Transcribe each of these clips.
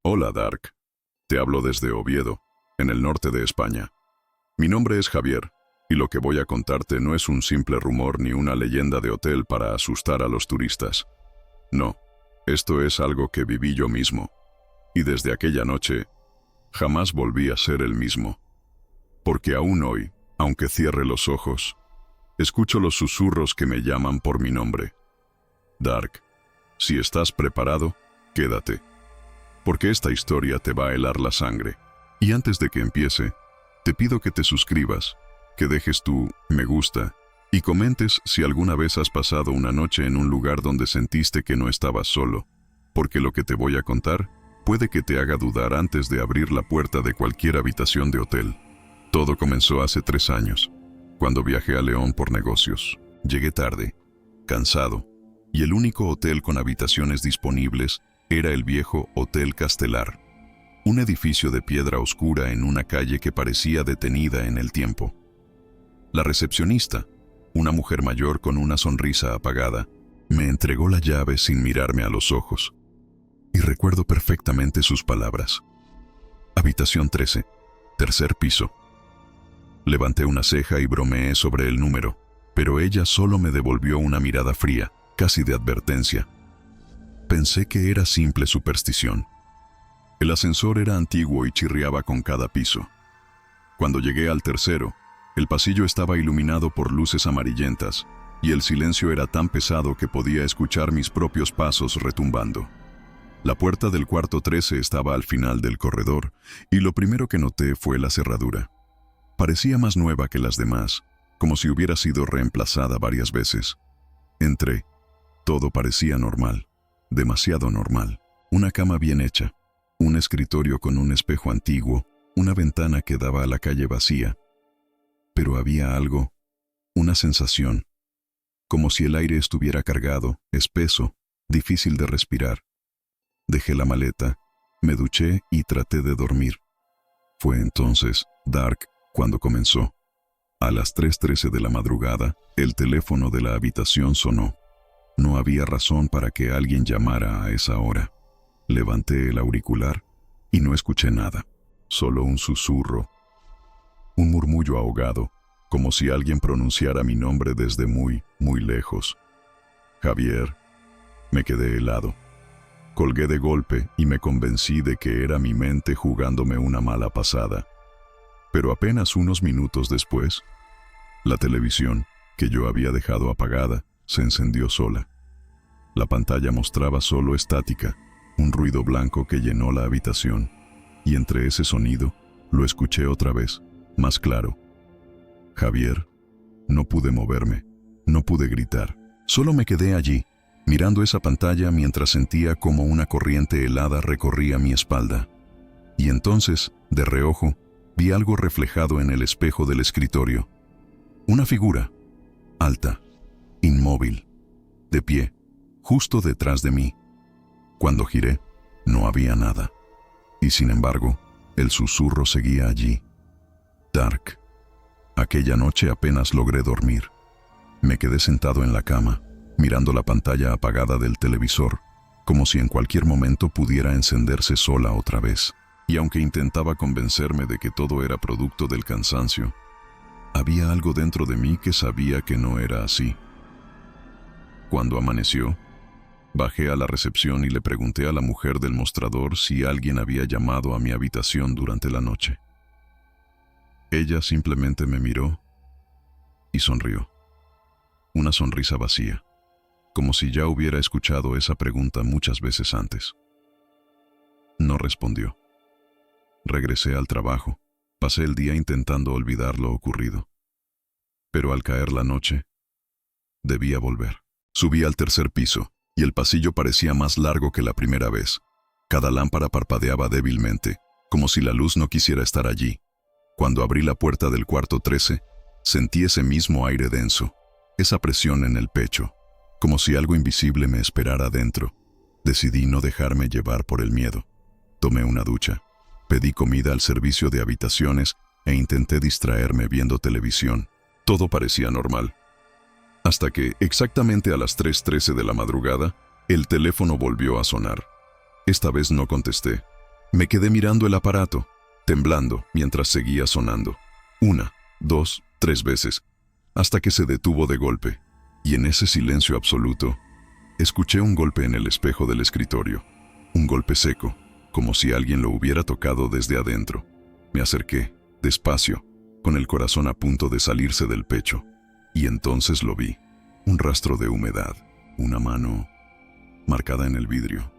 Hola, Dark. Te hablo desde Oviedo, en el norte de España. Mi nombre es Javier, y lo que voy a contarte no es un simple rumor ni una leyenda de hotel para asustar a los turistas. No, esto es algo que viví yo mismo, y desde aquella noche jamás volví a ser el mismo. Porque aún hoy, aunque cierre los ojos, escucho los susurros que me llaman por mi nombre. Dark, si estás preparado, quédate, porque esta historia te va a helar la sangre. Y antes de que empiece, te pido que te suscribas, que dejes tu me gusta y comentes si alguna vez has pasado una noche en un lugar donde sentiste que no estabas solo, porque lo que te voy a contar puede que te haga dudar antes de abrir la puerta de cualquier habitación de hotel. Todo comenzó hace 3 años, cuando viajé a León por negocios. Llegué tarde, cansado, y el único hotel con habitaciones disponibles era el viejo Hotel Castelar, un edificio de piedra oscura en una calle que parecía detenida en el tiempo. La recepcionista, una mujer mayor con una sonrisa apagada, me entregó la llave sin mirarme a los ojos. Y recuerdo perfectamente sus palabras. Habitación 13, tercer piso. Levanté una ceja y bromeé sobre el número, pero ella solo me devolvió una mirada fría, casi de advertencia. Pensé que era simple superstición. El ascensor era antiguo y chirriaba con cada piso. Cuando llegué al tercero, el pasillo estaba iluminado por luces amarillentas, y el silencio era tan pesado que podía escuchar mis propios pasos retumbando. La puerta del cuarto 13 estaba al final del corredor, y lo primero que noté fue la cerradura. Parecía más nueva que las demás, como si hubiera sido reemplazada varias veces. Entré. Todo parecía normal, demasiado normal. Una cama bien hecha, un escritorio con un espejo antiguo, una ventana que daba a la calle vacía. Pero había algo, una sensación, como si el aire estuviera cargado, espeso, difícil de respirar. Dejé la maleta, me duché y traté de dormir. Fue entonces, Dark, cuando comenzó. A las 3:13 de la madrugada, el teléfono de la habitación sonó. No había razón para que alguien llamara a esa hora. Levanté el auricular y no escuché nada, solo un susurro, un murmullo ahogado, como si alguien pronunciara mi nombre desde muy, muy lejos. Javier. Me quedé helado. Colgué de golpe y me convencí de que era mi mente jugándome una mala pasada. Pero apenas unos minutos después, la televisión, que yo había dejado apagada, se encendió sola. La pantalla mostraba solo estática, un ruido blanco que llenó la habitación, y entre ese sonido, lo escuché otra vez, más claro. Javier. No pude moverme, no pude gritar. Solo me quedé allí, mirando esa pantalla mientras sentía como una corriente helada recorría mi espalda. Y entonces, de reojo, vi algo reflejado en el espejo del escritorio. Una figura, alta, inmóvil, de pie, justo detrás de mí. Cuando giré, no había nada. Y sin embargo, el susurro seguía allí. Dark. Aquella noche apenas logré dormir. Me quedé sentado en la cama, mirando la pantalla apagada del televisor, como si en cualquier momento pudiera encenderse sola otra vez. Y aunque intentaba convencerme de que todo era producto del cansancio, había algo dentro de mí que sabía que no era así. Cuando amaneció, bajé a la recepción y le pregunté a la mujer del mostrador si alguien había llamado a mi habitación durante la noche. Ella simplemente me miró y sonrió. Una sonrisa vacía, como si ya hubiera escuchado esa pregunta muchas veces antes. No respondió. Regresé al trabajo. Pasé el día intentando olvidar lo ocurrido. Pero al caer la noche, debía volver. Subí al tercer piso, y el pasillo parecía más largo que la primera vez. Cada lámpara parpadeaba débilmente, como si la luz no quisiera estar allí. Cuando abrí la puerta del cuarto 13, sentí ese mismo aire denso, esa presión en el pecho, como si algo invisible me esperara dentro. Decidí no dejarme llevar por el miedo. Tomé una ducha, pedí comida al servicio de habitaciones e intenté distraerme viendo televisión. Todo parecía normal. Hasta que, exactamente a las 3:13 de la madrugada, el teléfono volvió a sonar. Esta vez no contesté. Me quedé mirando el aparato, temblando mientras seguía sonando. 1, 2, 3 veces, hasta que se detuvo de golpe. Y en ese silencio absoluto, escuché un golpe en el espejo del escritorio. Un golpe seco, como si alguien lo hubiera tocado desde adentro. Me acerqué, despacio, con el corazón a punto de salirse del pecho. Y entonces lo vi. Un rastro de humedad, una mano marcada en el vidrio.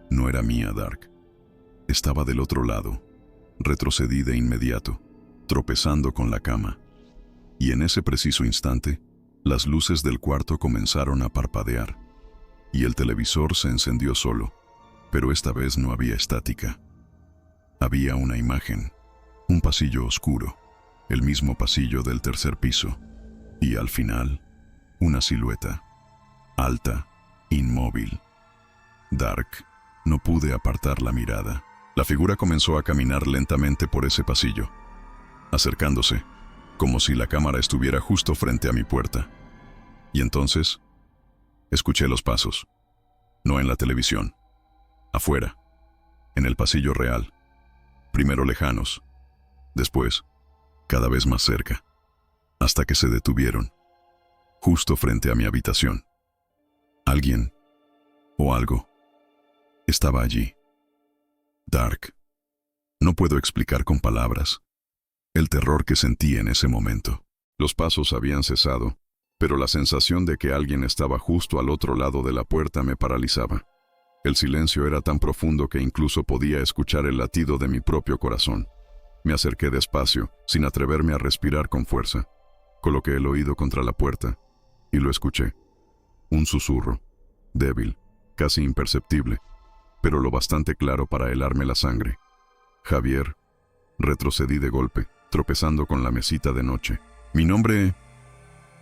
No era mía, Dark. Estaba del otro lado. Retrocedí de inmediato, tropezando con la cama. Y en ese preciso instante, las luces del cuarto comenzaron a parpadear. Y el televisor se encendió solo, pero esta vez no había estática. Había una imagen, un pasillo oscuro, el mismo pasillo del tercer piso. Y al final, una silueta, alta, inmóvil. Dark. No pude apartar la mirada. La figura comenzó a caminar lentamente por ese pasillo, acercándose, como si la cámara estuviera justo frente a mi puerta. Y entonces, escuché los pasos. No en la televisión. Afuera, en el pasillo real. Primero lejanos, después, cada vez más cerca, hasta que se detuvieron, justo frente a mi habitación. Alguien, o algo, estaba allí. Dark. No puedo explicar con palabras el terror que sentí en ese momento. Los pasos habían cesado, pero la sensación de que alguien estaba justo al otro lado de la puerta me paralizaba. El silencio era tan profundo que incluso podía escuchar el latido de mi propio corazón. Me acerqué despacio, sin atreverme a respirar con fuerza. Coloqué el oído contra la puerta y lo escuché. Un susurro, débil, casi imperceptible, pero lo bastante claro para helarme la sangre. Javier. Retrocedí de golpe, tropezando con la mesita de noche. Mi nombre,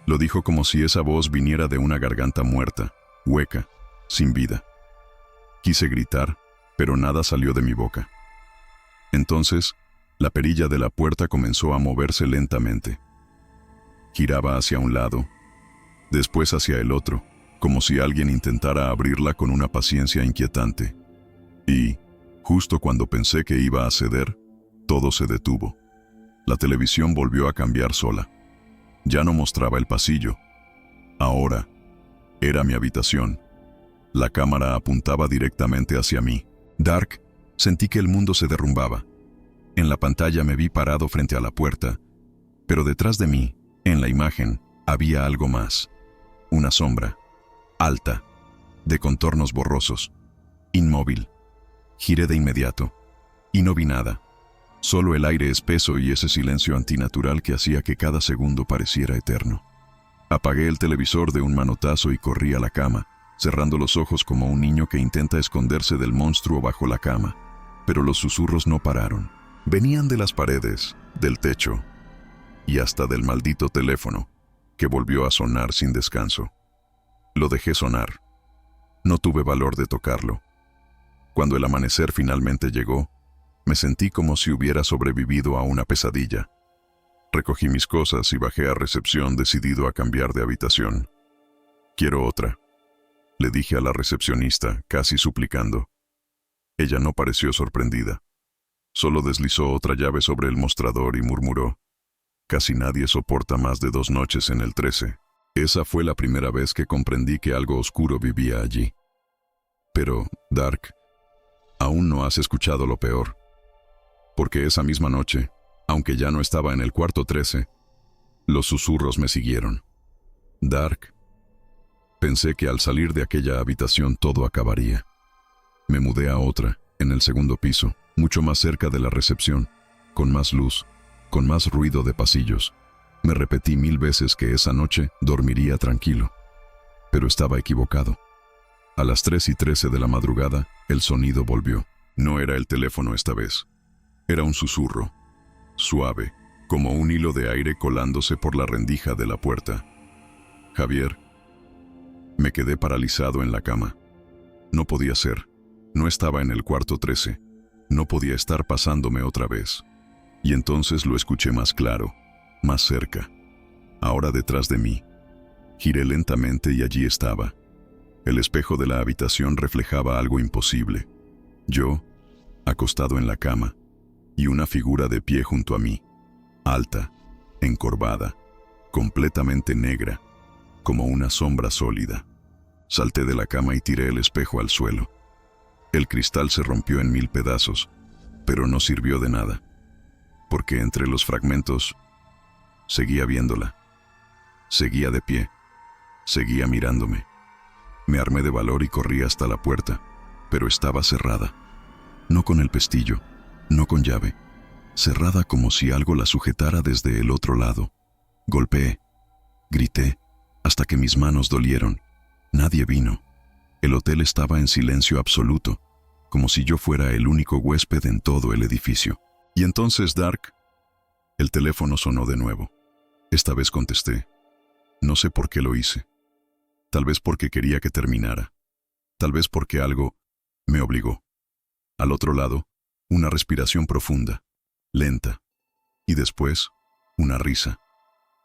lo dijo como si esa voz viniera de una garganta muerta, hueca, sin vida. Quise gritar, pero nada salió de mi boca. Entonces, la perilla de la puerta comenzó a moverse lentamente. Giraba hacia un lado, después hacia el otro, como si alguien intentara abrirla con una paciencia inquietante. Y, justo cuando pensé que iba a ceder, todo se detuvo. La televisión volvió a cambiar sola. Ya no mostraba el pasillo. Ahora, era mi habitación. La cámara apuntaba directamente hacia mí. Dark, sentí que el mundo se derrumbaba. En la pantalla me vi parado frente a la puerta, pero detrás de mí, en la imagen, había algo más. Una sombra, alta, de contornos borrosos, inmóvil. Giré de inmediato, y no vi nada. Solo el aire espeso y ese silencio antinatural que hacía que cada segundo pareciera eterno. Apagué el televisor de un manotazo y corrí a la cama, cerrando los ojos como un niño que intenta esconderse del monstruo bajo la cama. Pero los susurros no pararon. Venían de las paredes, del techo, y hasta del maldito teléfono, que volvió a sonar sin descanso. Lo dejé sonar. No tuve valor de tocarlo. Cuando el amanecer finalmente llegó, me sentí como si hubiera sobrevivido a una pesadilla. Recogí mis cosas y bajé a recepción decidido a cambiar de habitación. «Quiero otra», le dije a la recepcionista, casi suplicando. Ella no pareció sorprendida. Solo deslizó otra llave sobre el mostrador y murmuró: «Casi nadie soporta más de 2 noches en el 13». Esa fue la primera vez que comprendí que algo oscuro vivía allí. Pero, Dark, aún no has escuchado lo peor. Porque esa misma noche, aunque ya no estaba en el cuarto 13, los susurros me siguieron. Dark, pensé que al salir de aquella habitación todo acabaría. Me mudé a otra, en el segundo piso, mucho más cerca de la recepción, con más luz, con más ruido de pasillos. Me repetí 1000 veces que esa noche dormiría tranquilo. Pero estaba equivocado. A las 3:13 de la madrugada, el sonido volvió. No era el teléfono esta vez. Era un susurro, suave, como un hilo de aire colándose por la rendija de la puerta. «Javier». Me quedé paralizado en la cama. No podía ser. No estaba en el cuarto 13. No podía estar pasándome otra vez. Y entonces lo escuché más claro, más cerca. Ahora detrás de mí. Giré lentamente y allí estaba. El espejo de la habitación reflejaba algo imposible. Yo, acostado en la cama, y una figura de pie junto a mí, alta, encorvada, completamente negra, como una sombra sólida. Salté de la cama y tiré el espejo al suelo. El cristal se rompió en 1000 pedazos, pero no sirvió de nada, porque entre los fragmentos seguía viéndola. Seguía de pie, seguía mirándome. Me armé de valor y corrí hasta la puerta, pero estaba cerrada. No con el pestillo, no con llave. Cerrada como si algo la sujetara desde el otro lado. Golpeé, grité, hasta que mis manos dolieron. Nadie vino. El hotel estaba en silencio absoluto, como si yo fuera el único huésped en todo el edificio. Y entonces, Dark, el teléfono sonó de nuevo. Esta vez contesté. No sé por qué lo hice. Tal vez porque quería que terminara. Tal vez porque algo me obligó. Al otro lado, una respiración profunda, lenta. Y después, una risa.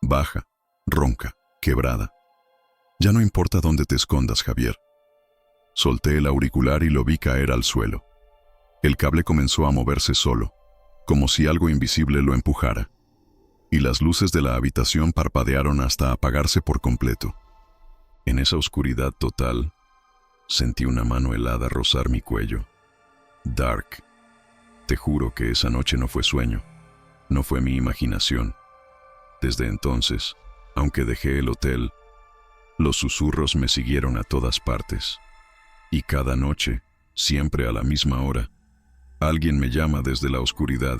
Baja, ronca, quebrada. Ya no importa dónde te escondas, Javier. Solté el auricular y lo vi caer al suelo. El cable comenzó a moverse solo, como si algo invisible lo empujara. Y las luces de la habitación parpadearon hasta apagarse por completo. En esa oscuridad total, sentí una mano helada rozar mi cuello. Dark, te juro que esa noche no fue sueño, no fue mi imaginación. Desde entonces, aunque dejé el hotel, los susurros me siguieron a todas partes. Y cada noche, siempre a la misma hora, alguien me llama desde la oscuridad.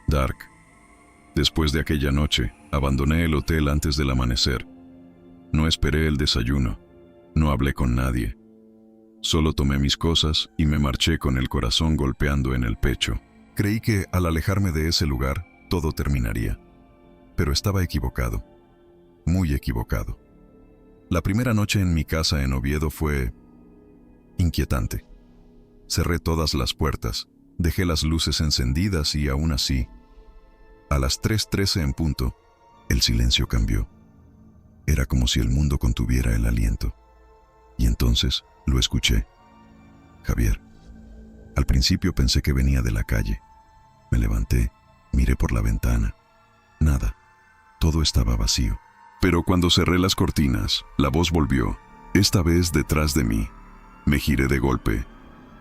Dark. Después de aquella noche, abandoné el hotel antes del amanecer. No esperé el desayuno, no hablé con nadie. Solo tomé mis cosas y me marché con el corazón golpeando en el pecho. Creí que, al alejarme de ese lugar, todo terminaría. Pero estaba equivocado, muy equivocado. La primera noche en mi casa en Oviedo fue inquietante. Cerré todas las puertas, dejé las luces encendidas y aún así, a las 3:13 en punto, el silencio cambió. Era como si el mundo contuviera el aliento. Y entonces lo escuché. Javier. Al principio pensé que venía de la calle. Me levanté, miré por la ventana. Nada. Todo estaba vacío. Pero cuando cerré las cortinas, la voz volvió, esta vez detrás de mí. Me giré de golpe,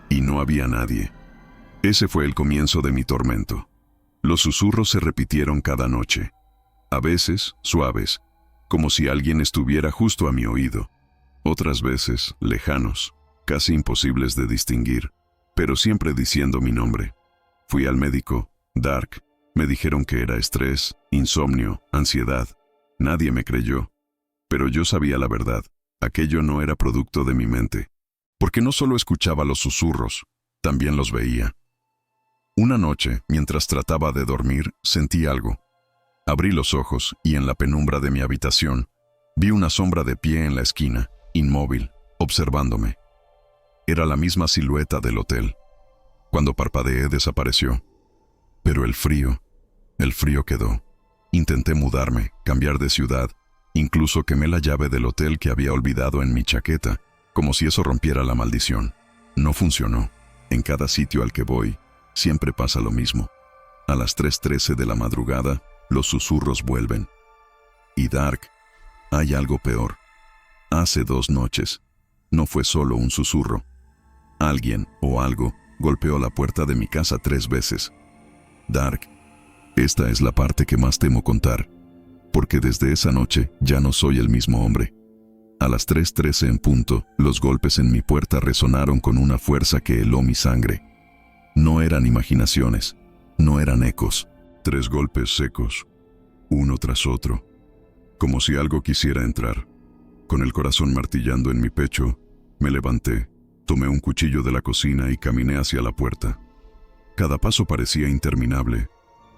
y no había nadie. Ese fue el comienzo de mi tormento. Los susurros se repitieron cada noche, a veces suaves, como si alguien estuviera justo a mi oído. Otras veces lejanos, casi imposibles de distinguir, pero siempre diciendo mi nombre. Fui al médico, Dark. Me dijeron que era estrés, insomnio, ansiedad. Nadie me creyó. Pero yo sabía la verdad. Aquello no era producto de mi mente. Porque no solo escuchaba los susurros, también los veía. Una noche, mientras trataba de dormir, sentí algo. Abrí los ojos y en la penumbra de mi habitación, vi una sombra de pie en la esquina, inmóvil, observándome. Era la misma silueta del hotel. Cuando parpadeé desapareció. Pero el frío quedó. Intenté mudarme, cambiar de ciudad, incluso quemé la llave del hotel que había olvidado en mi chaqueta, como si eso rompiera la maldición. No funcionó. En cada sitio al que voy, siempre pasa lo mismo. A las 3:13 de la madrugada, los susurros vuelven. Y Dark, hay algo peor. Hace 2 noches, no fue solo un susurro. Alguien o algo golpeó la puerta de mi casa 3 veces. Dark, esta es la parte que más temo contar, porque desde esa noche ya no soy el mismo hombre. A las 3:13 en punto, los golpes en mi puerta resonaron con una fuerza que heló mi sangre. No eran imaginaciones, no eran ecos. 3 golpes secos, uno tras otro, como si algo quisiera entrar. Con el corazón martillando en mi pecho, me levanté, tomé un cuchillo de la cocina y caminé hacia la puerta. Cada paso parecía interminable,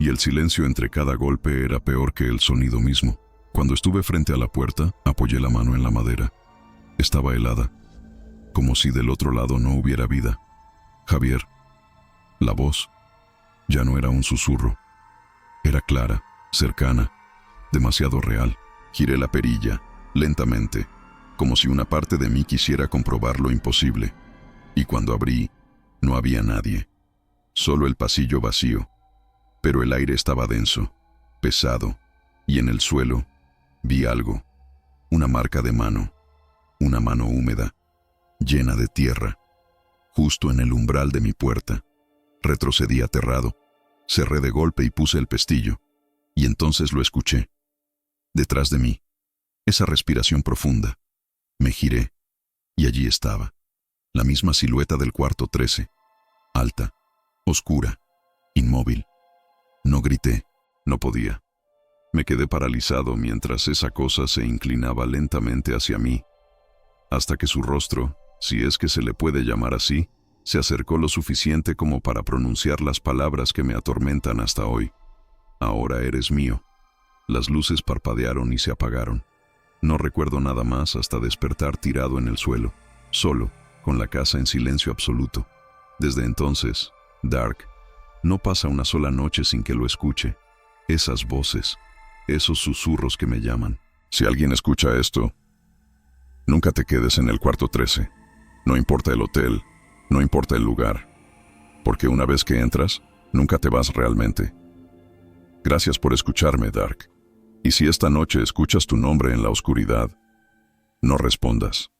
y el silencio entre cada golpe era peor que el sonido mismo. Cuando estuve frente a la puerta, apoyé la mano en la madera. Estaba helada, como si del otro lado no hubiera vida. Javier. La voz ya no era un susurro. Era clara, cercana, demasiado real. Giré la perilla, lentamente, como si una parte de mí quisiera comprobar lo imposible. Y cuando abrí, no había nadie. Solo el pasillo vacío, pero el aire estaba denso, pesado, y en el suelo vi algo, una marca de mano, una mano húmeda, llena de tierra, justo en el umbral de mi puerta. Retrocedí aterrado, cerré de golpe y puse el pestillo, y entonces lo escuché. Detrás de mí, esa respiración profunda. Me giré, y allí estaba, la misma silueta del cuarto 13, alta, oscura, inmóvil. No grité, no podía. Me quedé paralizado mientras esa cosa se inclinaba lentamente hacia mí, hasta que su rostro, si es que se le puede llamar así, se acercó lo suficiente como para pronunciar las palabras que me atormentan hasta hoy. Ahora eres mío. Las luces parpadearon y se apagaron. No recuerdo nada más hasta despertar tirado en el suelo, solo, con la casa en silencio absoluto. Desde entonces, Dark, no pasa una sola noche sin que lo escuche. Esas voces, esos susurros que me llaman. Si alguien escucha esto, nunca te quedes en el cuarto 13. No importa el hotel, no importa el lugar, porque una vez que entras, nunca te vas realmente. Gracias por escucharme, Dark. Y si esta noche escuchas tu nombre en la oscuridad, no respondas.